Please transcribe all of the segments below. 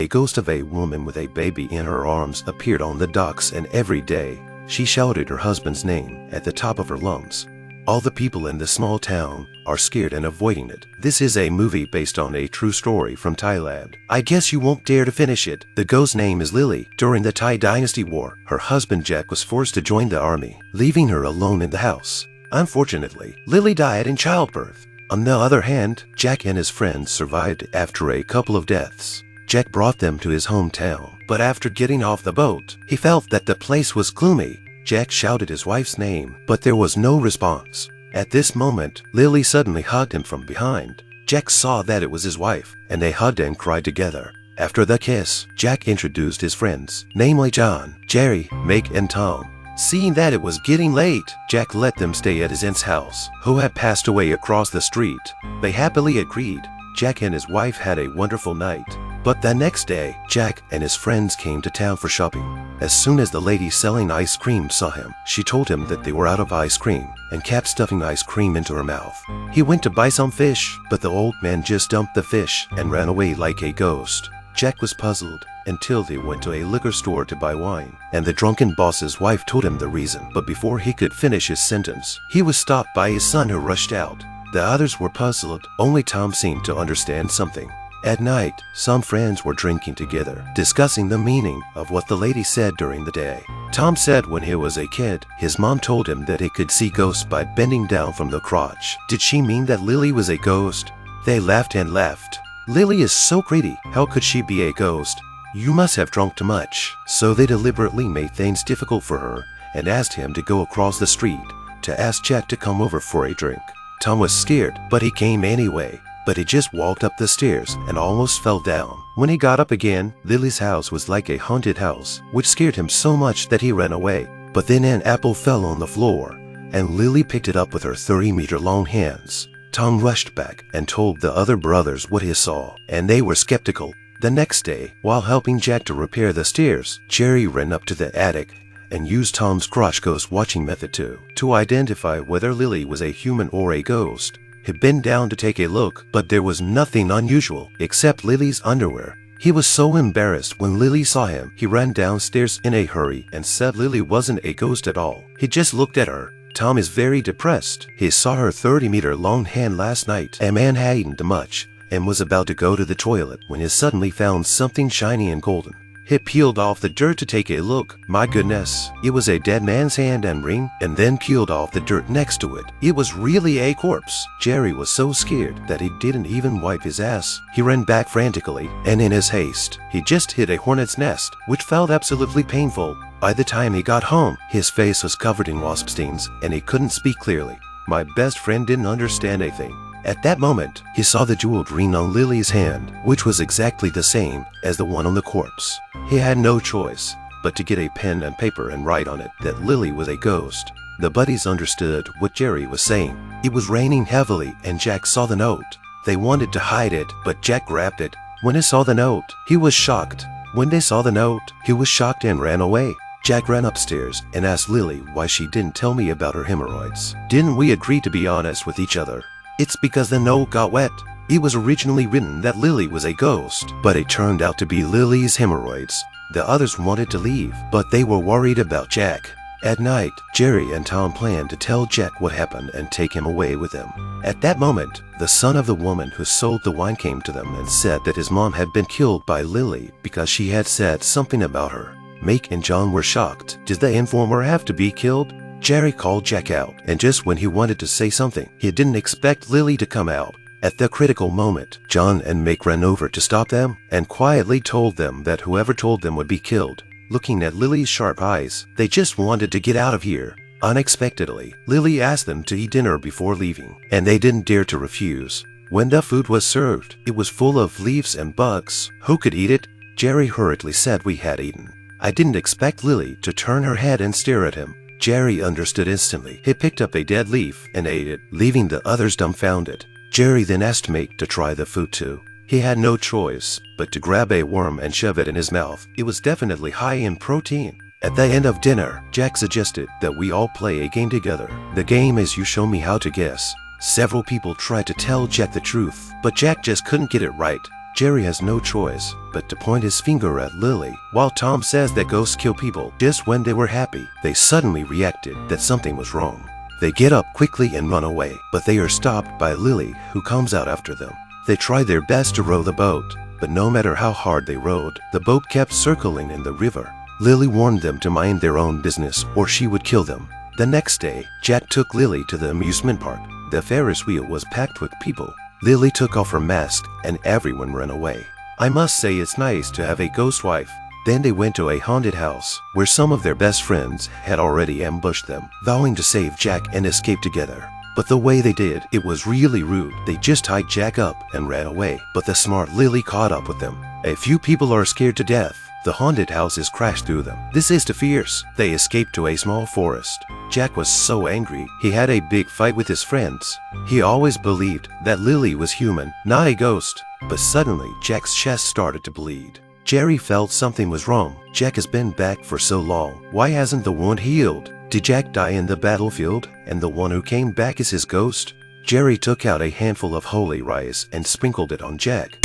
A ghost of a woman with a baby in her arms appeared on the docks, and every day she shouted her husband's name at the top of her lungs. All the people in the small town are scared and avoiding it. This is a movie based on a true story from Thailand. I guess you won't dare to finish it. The ghost's name is Lily. During the Thai Dynasty War, her husband Jack was forced to join the army, leaving her alone in the house. Unfortunately, Lily died in childbirth. On the other hand, Jack and his friends survived after a couple of deaths. Jack brought them to his hometown, but after getting off the boat, he felt that the place was gloomy. Jack shouted his wife's name, but there was no response. At this moment, Lily suddenly hugged him from behind. Jack saw that it was his wife, and they hugged and cried together. After the kiss, Jack introduced his friends, namely John, Jerry, Mick, and Tom. Seeing that it was getting late, Jack let them stay at his aunt's house, who had passed away across the street. They happily agreed. Jack and his wife had a wonderful night. But the next day, Jack and his friends came to town for shopping. As soon as the lady selling ice cream saw him, she told him that they were out of ice cream and kept stuffing ice cream into her mouth. He went to buy some fish, but the old man just dumped the fish and ran away like a ghost. Jack was puzzled until they went to a liquor store to buy wine, and the drunken boss's wife told him the reason. But before he could finish his sentence, he was stopped by his son, who rushed out. The others were puzzled. Only Tom seemed to understand something. At night, some friends were drinking together, discussing the meaning of what the lady said during the day. Tom said when he was a kid, his mom told him that he could see ghosts by bending down from the crotch. Did she mean that Lily was a ghost? They laughed and laughed. Lily is so pretty. How could she be a ghost? You must have drunk too much. So they deliberately made things difficult for her and asked him to go across the street to ask Jack to come over for a drink. Tom was scared, but he came anyway. But he just walked up the stairs and almost fell down. When he got up again, Lily's house was like a haunted house, which scared him so much that he ran away. But then an apple fell on the floor, and Lily picked it up with her 30-meter-long hands. Tom rushed back and told the other brothers what he saw, and they were skeptical. The next day, while helping Jack to repair the stairs, Jerry ran up to the attic and used Tom's crotch ghost watching method to identify whether Lily was a human or a ghost. He bent down to take a look, but there was nothing unusual except Lily's underwear. He was so embarrassed when Lily saw him, he ran downstairs in a hurry and said Lily wasn't a ghost at all. He just looked at her. Tom is very depressed. He saw her 30-meter-long hand last night. A man had eaten too much and was about to go to the toilet when he suddenly found something shiny and golden. He peeled off the dirt to take a look. My goodness, it was a dead man's hand and ring, and then peeled off the dirt next to it. It was really a corpse. Jerry was so scared that he didn't even wipe his ass. He ran back frantically, and in his haste, he just hit a hornet's nest, which felt absolutely painful. By the time he got home, his face was covered in wasp stings, and he couldn't speak clearly. My best friend didn't understand a thing. At that moment, he saw the jeweled ring on Lily's hand, which was exactly the same as the one on the corpse. He had no choice but to get a pen and paper and write on it that Lily was a ghost. The buddies understood what Jerry was saying. It was raining heavily, and Jack saw the note. They wanted to hide it, but Jack grabbed it. When he saw the note, he was shocked. When they saw the note, he was shocked and ran away. Jack ran upstairs and asked Lily why she didn't tell me about her hemorrhoids. Didn't we agree to be honest with each other? It's because the note got wet. It was originally written that Lily was a ghost, but it turned out to be Lily's hemorrhoids. The others wanted to leave, but they were worried about Jack. At night, Jerry and Tom planned to tell Jack what happened and take him away with them. At that moment, the son of the woman who sold the wine came to them and said that his mom had been killed by Lily because she had said something about her. Mick and John were shocked. Did the informer have to be killed? Jerry called Jack out, and just when he wanted to say something, he didn't expect Lily to come out. At the critical moment, John and Mick ran over to stop them and quietly told them that whoever told them would be killed. Looking at Lily's sharp eyes, they just wanted to get out of here. Unexpectedly, Lily asked them to eat dinner before leaving, and they didn't dare to refuse. When the food was served, it was full of leaves and bugs. Who could eat it? Jerry hurriedly said we had eaten. I didn't expect Lily to turn her head and stare at him. Jerry understood instantly. He picked up a dead leaf and ate it, leaving the others dumbfounded. Jerry then asked Mick to try the food too. He had no choice but to grab a worm and shove it in his mouth. It was definitely high in protein. At the end of dinner, Jack suggested that we all play a game together. The game is you show me how to guess. Several people tried to tell Jack the truth, but Jack just couldn't get it right. Jerry has no choice but to point his finger at Lily, while Tom says that ghosts kill people. Just when they were happy, they suddenly reacted that something was wrong. They get up quickly and run away, but they are stopped by Lily, who comes out after them. They try their best to row the boat, but no matter how hard they rowed, the boat kept circling in the river. Lily warned them to mind their own business or she would kill them. The next day, Jack took Lily to the amusement park. The Ferris wheel was packed with people. Lily took off her mask and everyone ran away. I must say it's nice to have a ghost wife. Then they went to a haunted house where some of their best friends had already ambushed them, vowing to save Jack and escape together. But the way they did, it was really rude. They just tied Jack up and ran away, but the smart Lily caught up with them. A few people are scared to death. The haunted houses crashed through them. This is too fierce. They escaped to a small forest. Jack was so angry, he had a big fight with his friends. He always believed that Lily was human, not a ghost. But suddenly, Jack's chest started to bleed. Jerry felt something was wrong. Jack has been back for so long. Why hasn't the wound healed? Did Jack die in the battlefield, and the one who came back is his ghost? Jerry took out a handful of holy rice and sprinkled it on Jack.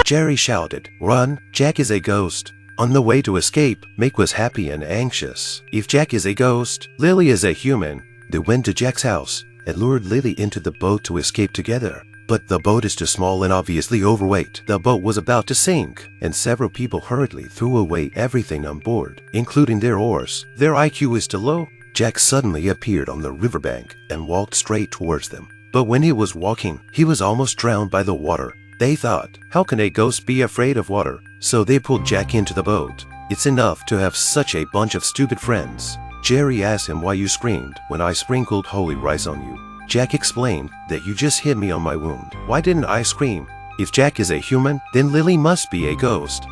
Jerry shouted, "Run! Jack is a ghost!" On the way to escape, Mick was happy and anxious. If Jack is a ghost, Lily is a human. They went to Jack's house and lured Lily into the boat to escape together. But the boat is too small and obviously overweight. The boat was about to sink, and several people hurriedly threw away everything on board, including their oars. Their IQ is too low. Jack suddenly appeared on the riverbank and walked straight towards them. But when he was walking, he was almost drowned by the water. They thought, how can a ghost be afraid of water? So they pulled Jack into the boat. It's enough to have such a bunch of stupid friends. Jerry asked him why you screamed when I sprinkled holy rice on you. Jack explained that you just hit me on my wound. Why didn't I scream? If Jack is a human, then Lily must be a ghost.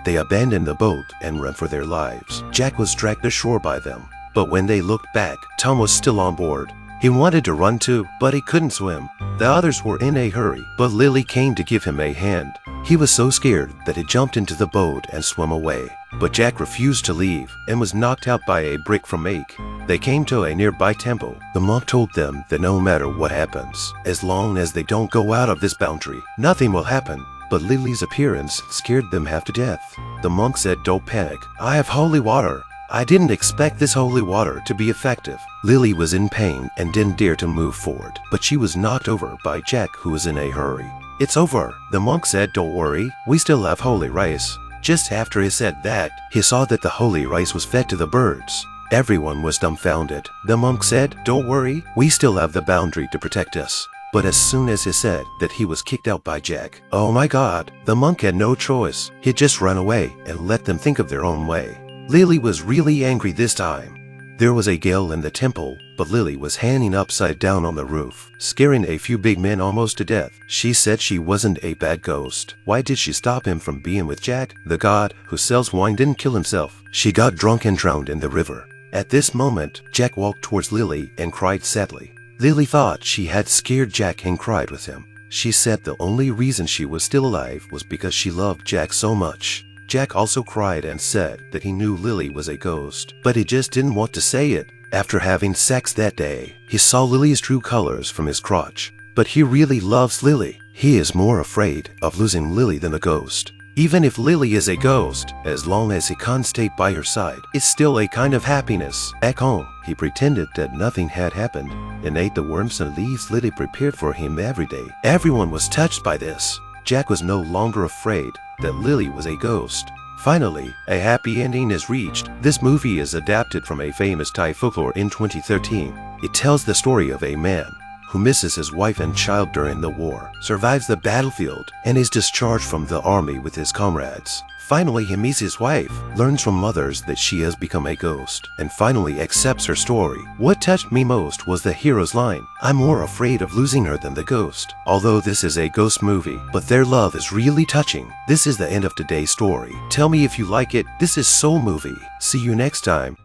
They abandoned the boat and ran for their lives. Jack was dragged ashore by them. But when they looked back, Tom was still on board. He wanted to run too, but he couldn't swim. The others were in a hurry, but Lily came to give him a hand. He was so scared that he jumped into the boat and swam away. But Jack refused to leave and was knocked out by a brick from Mak. They came to a nearby temple. The monk told them that no matter what happens, as long as they don't go out of this boundary, nothing will happen. But Lily's appearance scared them half to death. The monk said, "Don't panic. I have holy water. I didn't expect this holy water to be effective." Lily was in pain and didn't dare to move forward, but she was knocked over by Jack, who was in a hurry. "It's over," the monk said. "Don't worry, we still have holy rice." Just after he said that, he saw that the holy rice was fed to the birds. Everyone was dumbfounded. The monk said, "Don't worry, we still have the boundary to protect us." But as soon as he said that, he was kicked out by Jack. Oh my God, the monk had no choice. He just ran away and let them think of their own way. Lily was really angry this time. There was a gale in the temple, but Lily was hanging upside down on the roof, scaring a few big men almost to death. She said she wasn't a bad ghost. Why did she stop him from being with Jack? The god who sells wine didn't kill himself. She got drunk and drowned in the river. At this moment, Jack walked towards Lily and cried sadly. Lily thought she had scared Jack and cried with him. She said the only reason she was still alive was because she loved Jack so much. Jack also cried and said that he knew Lily was a ghost, but he just didn't want to say it. After having sex that day, he saw Lily's true colors from his crotch. But he really loves Lily. He is more afraid of losing Lily than the ghost. Even if Lily is a ghost, as long as he can't stay by her side, it's still a kind of happiness. Back home, he pretended that nothing had happened and ate the worms and leaves Lily prepared for him every day. Everyone was touched by this. Jack was no longer afraid that Lily was a ghost. Finally, a happy ending is reached. This movie is adapted from a famous Thai folklore in 2013. It tells the story of a man who misses his wife and child during the war, survives the battlefield, and is discharged from the army with his comrades. Finally, he meets his wife, learns from others that she has become a ghost, and finally accepts her story. What touched me most was the hero's line, "I'm more afraid of losing her than the ghost." Although this is a ghost movie, but their love is really touching. This is the end of today's story. Tell me if you like it. This is Soul Movie. See you next time.